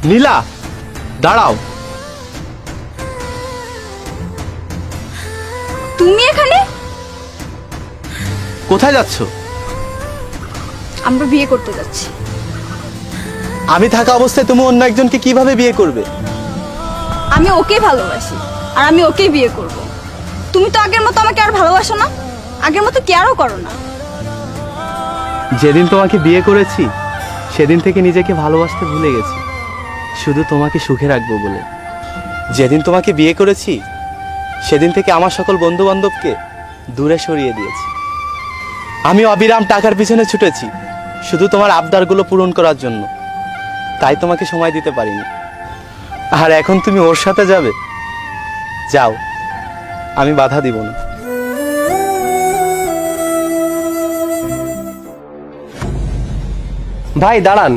নীলা, দাঁড়াও। তুমি এখানে? কোথায় যাচ্ছ? আমরা বিয়ে করতে যাচ্ছি। আমি থাকা অবস্থায় তুমি অন্য একজনকে কিভাবে বিয়ে করবে? আমি ওকেই ভালোবাসি আর আমি ওকেই বিয়ে করব। তুমি তো আগের মতো আমাকে আর ভালোবাসো না, আগের মতো কেয়ারও করো না। যেদিন তোমাকে বিয়ে করেছি সেদিন থেকে নিজেকে ভালোবাসতে ভুলে গেছি, শুধু তোমাকে সুখে রাখবো বলে। যেদিন তোমাকে বিয়ে করেছি সেদিন থেকে আমার সকল বন্ধু বান্ধবকে দূরে সরিয়ে দিয়েছি। আমি অবিরাম টাকার পিছনে ছুটেছি শুধু তোমার আবদারগুলো পূরণ করার জন্য, তাই তোমাকে সময় দিতে পারিনি। আর এখন তুমি ওর সাথে যাবে, যাও, আমি বাধা দিব না। ভাই দাঁড়ান।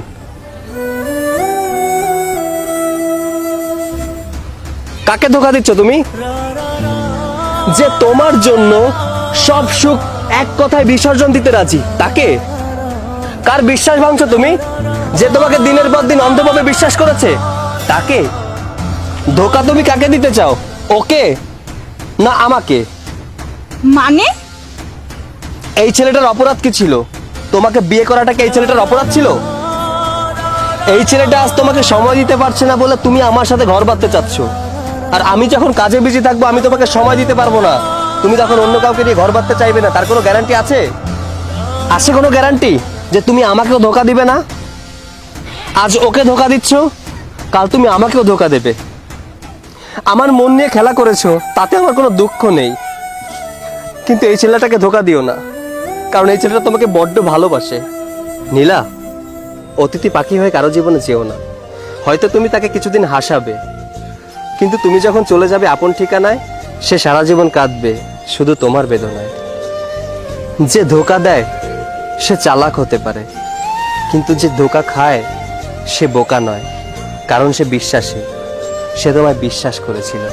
কাকে ধোকা দিচ্ছ তুমি? যে তোমার জন্য সব সুখ এক কথায় বিসর্জন দিতে রাজি, তাকে? কার বিশ্বাস ভাঙছো তুমি? যে তোমাকে দিনের পর দিন অন্ধভাবে বিশ্বাস করেছে, তাকে? ধোকা তুমি কাকে দিতে চাও, ওকে না আমাকে? মানে? এই ছেলেটার অপরাধ কি ছিল? তোমাকে বিয়ে করাটা কি এই ছেলেটার অপরাধ ছিল? এই ছেলেটা আজ তোমাকে সময় দিতে পারছে না বলে তুমি আমার সাথে ঘর বাঁধতে চাচ্ছ, আর আমি যখন কাজে বিজি থাকবো আমি তোমাকে সময় দিতে পারবো না, তুমি তখন অন্য কাউকে নিয়ে ঘর বাঁধতে চাইবে না। তার কোনো গ্যারান্টি আছে? আছে কোনো গ্যারান্টি যে তুমি আমাকেও ধোকা দিবে না? আজ ওকে ধোকা দিচ্ছ, কাল তুমি আমাকেও ধোকা দেবে। আমার মন নিয়ে খেলা করেছো, তাতে আমার কোনো দুঃখ নেই, কিন্তু এই ছেলেটাকে ধোকা দিও না, কারণ এই ছেলেটা তোমাকে বড্ড ভালোবাসে। নীলা, অতিথি পাখি হয়ে কারো জীবনে যেও না। হয়তো তুমি তাকে কিছুদিন হাসাবে, কিন্তু তুমি যখন চলে যাবে আপন ঠিকানায়, সে সারা জীবন কাঁদবে শুধু তোমার বেদনায়। যে ধোকা দেয় সে চালাক হতে পারে, কিন্তু যে ধোকা খায় সে বোকা নয়, কারণ সে বিশ্বাসী। সে তোমায় বিশ্বাস করেছিল।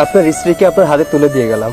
আপনার স্ত্রীকে আপনার হাতে তুলে দিয়ে গেলাম।